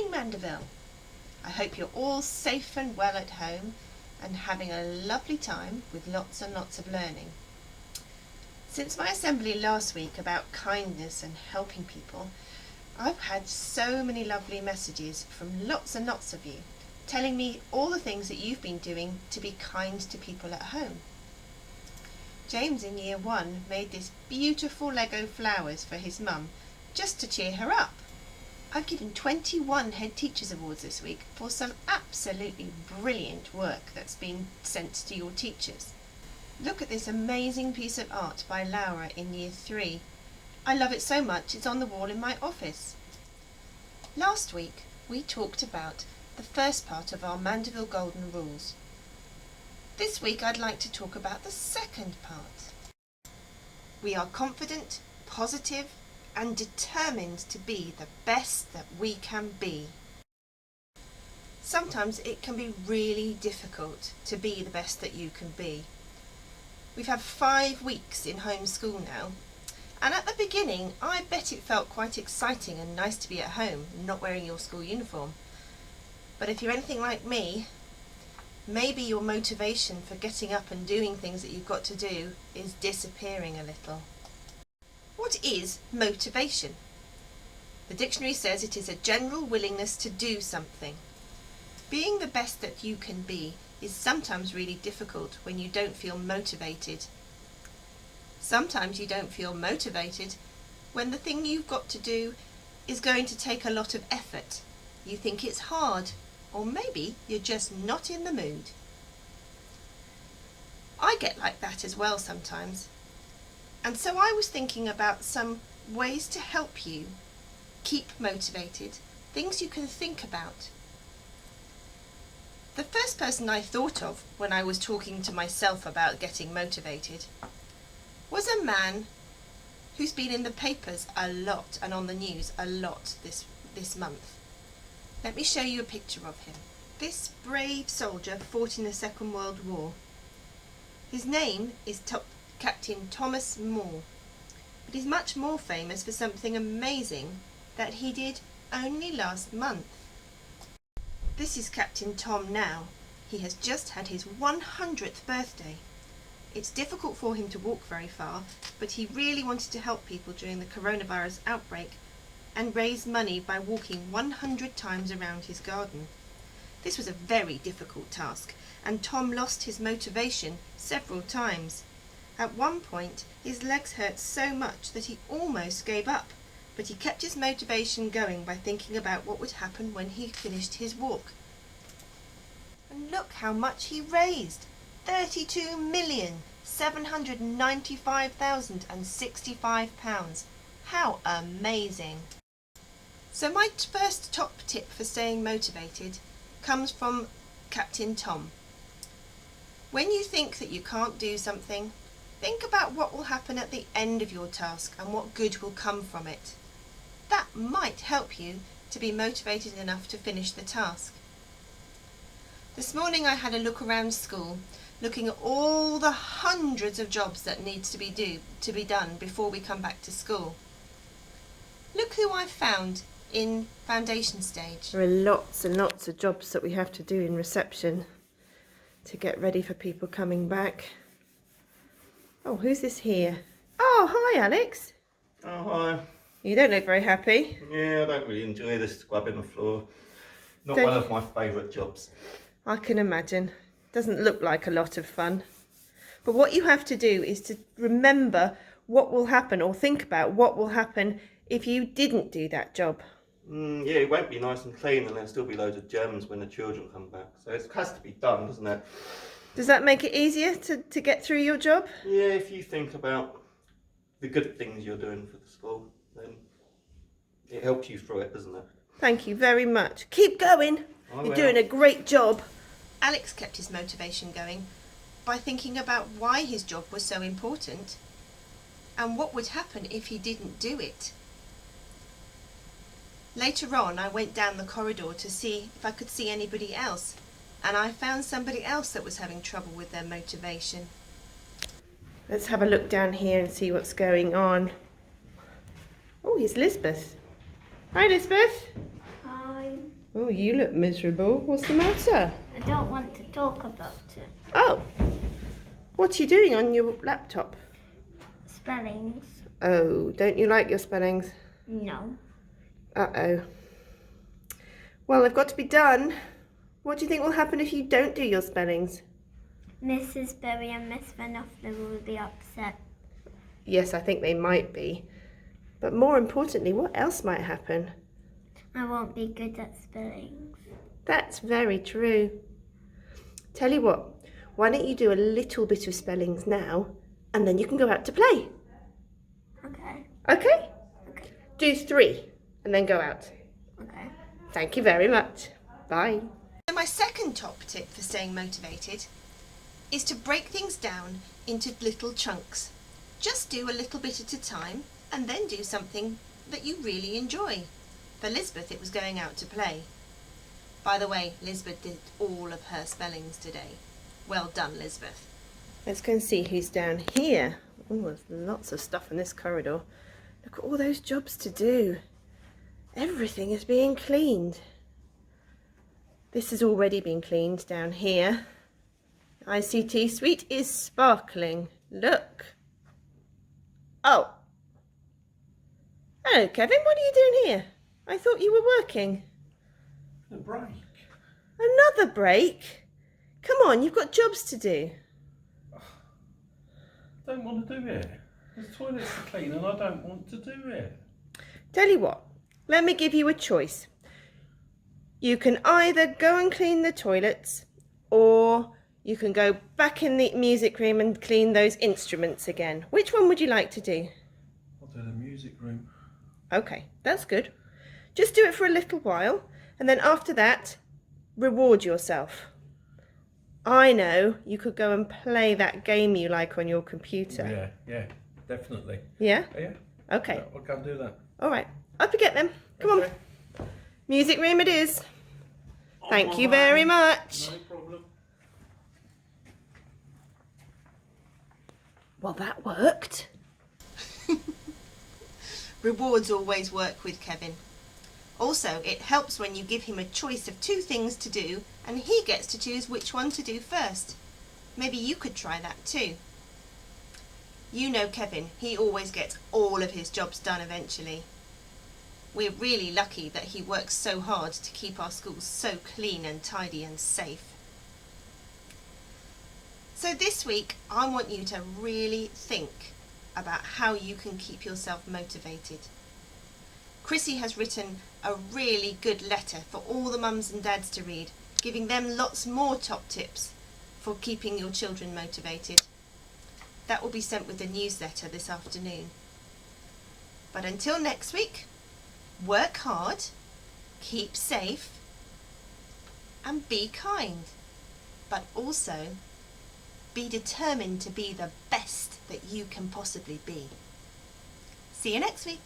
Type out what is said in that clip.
morning, Mandeville. I hope you're all safe and well at home and having a lovely time with lots and lots of learning. Since my assembly last week about kindness and helping people, I've had so many lovely messages from lots and lots of you telling me all the things that you've been doing to be kind to people at home. James in Year 1 made this beautiful Lego flowers for his mum just to cheer her up. I've given 21 Head Teachers Awards this week for some absolutely brilliant work that's been sent to your teachers. Look at this amazing piece of art by Laura in Year 3. I love it so much it's on the wall in my office. Last week we talked about the first part of our Mandeville Golden Rules. This week I'd like to talk about the second part. We are confident, positive, and determined to be the best that we can be. Sometimes it can be really difficult to be the best that you can be. We've had 5 weeks in home school now, and at the beginning I bet it felt quite exciting and nice to be at home, not wearing your school uniform. But if you're anything like me, maybe your motivation for getting up and doing things that you've got to do is disappearing a little. What is motivation? The dictionary says it is a general willingness to do something. Being the best that you can be is sometimes really difficult when you don't feel motivated. Sometimes you don't feel motivated when the thing you've got to do is going to take a lot of effort. You think it's hard, or maybe you're just not in the mood. I get like that as well sometimes. And so I was thinking about some ways to help you keep motivated, things you can think about. The first person I thought of when I was talking to myself about getting motivated was a man who's been in the papers a lot and on the news a lot this month. Let me show you a picture of him. This brave soldier fought in the Second World War. His name is Captain Thomas Moore, but he's much more famous for something amazing that he did only last month. This is Captain Tom now. He has just had his 100th birthday. It's difficult for him to walk very far, but he really wanted to help people during the coronavirus outbreak and raise money by walking 100 times around his garden. This was a very difficult task, and Tom lost his motivation several times. At one point, his legs hurt so much that he almost gave up, but he kept his motivation going by thinking about what would happen when he finished his walk. And look how much he raised! £32,795,065. How amazing! So my first top tip for staying motivated comes from Captain Tom. When you think that you can't do something, think about what will happen at the end of your task and what good will come from it. That might help you to be motivated enough to finish the task. This morning I had a look around school, looking at all the hundreds of jobs that needs to be done before we come back to school. Look who I found in foundation stage. There are lots and lots of jobs that we have to do in reception to get ready for people coming back. Oh, who's this here? Oh, hi Alex. Oh, hi. You don't look very happy. Yeah, I don't really enjoy this scrubbing the floor. Not Don't one you? of my favourite jobs. I can imagine. Doesn't look like a lot of fun. But what you have to do is to remember what will happen, or think about what will happen if you didn't do that job. Yeah, it won't be nice and clean, and there'll still be loads of germs when the children come back. So it has to be done, doesn't it? Does that make it easier to get through your job? Yeah, if you think about the good things you're doing for the school, then it helps you through it, doesn't it? Thank you very much. Keep going. I You're will. doing a great job. Alex kept his motivation going by thinking about why his job was so important and what would happen if he didn't do it. Later on, I went down the corridor to see if I could see anybody else, and I found somebody else that was having trouble with their motivation. Let's have a look down here and see what's going on. Oh, here's Lisbeth. Hi, Lisbeth. Hi. Oh, you look miserable. What's the matter? I don't want to talk about it. Oh, what are you doing on your laptop? Spellings? Oh, don't you like your spellings? No. Uh-oh. Well, they've got to be done. What do you think will happen if you don't do your spellings? Mrs. Berry and Miss Van Offler will be upset. Yes, I think they might be. But more importantly, what else might happen? I won't be good at spellings. That's very true. Tell you what, why don't you do a little bit of spellings now, and then you can go out to play. Okay. Okay? Okay. Do 3, and then go out. Okay. Thank you very much. Bye. So my second top tip for staying motivated is to break things down into little chunks. Just do a little bit at a time, and then do something that you really enjoy. For Lisbeth, it was going out to play. By the way, Lisbeth did all of her spellings today. Well done, Lisbeth. Let's go and see who's down here. Oh, there's lots of stuff in this corridor. Look at all those jobs to do. Everything is being cleaned. This has already been cleaned down here. ICT suite is sparkling. Look. Oh. Hello, Kevin. What are you doing here? I thought you were working. A break. Another break? Come on, you've got jobs to do. Don't want to do it. The toilets are clean and I don't want to do it. Tell you what, let me give you a choice. You can either go and clean the toilets, or you can go back in the music room and clean those instruments again. Which one would you like to do? I'll do the music room. Okay, that's good. Just do it for a little while, and then after that, reward yourself. I know you could go and play that game you like on your computer. Yeah, definitely. Yeah? Yeah. Okay. Yeah, I'll go and do that. All right. Up you get them. Come Okay. on. Music room it is. Thank On you my very way. much. No problem. Well, that worked. Rewards always work with Kevin. Also, it helps when you give him a choice of 2 things to do and he gets to choose which one to do first. Maybe you could try that too. You know Kevin, he always gets all of his jobs done eventually. We're really lucky that he works so hard to keep our schools so clean and tidy and safe. So this week, I want you to really think about how you can keep yourself motivated. Chrissy has written a really good letter for all the mums and dads to read, giving them lots more top tips for keeping your children motivated. That will be sent with the newsletter this afternoon. But until next week, work hard, keep safe, and be kind. But also, be determined to be the best that you can possibly be. See you next week.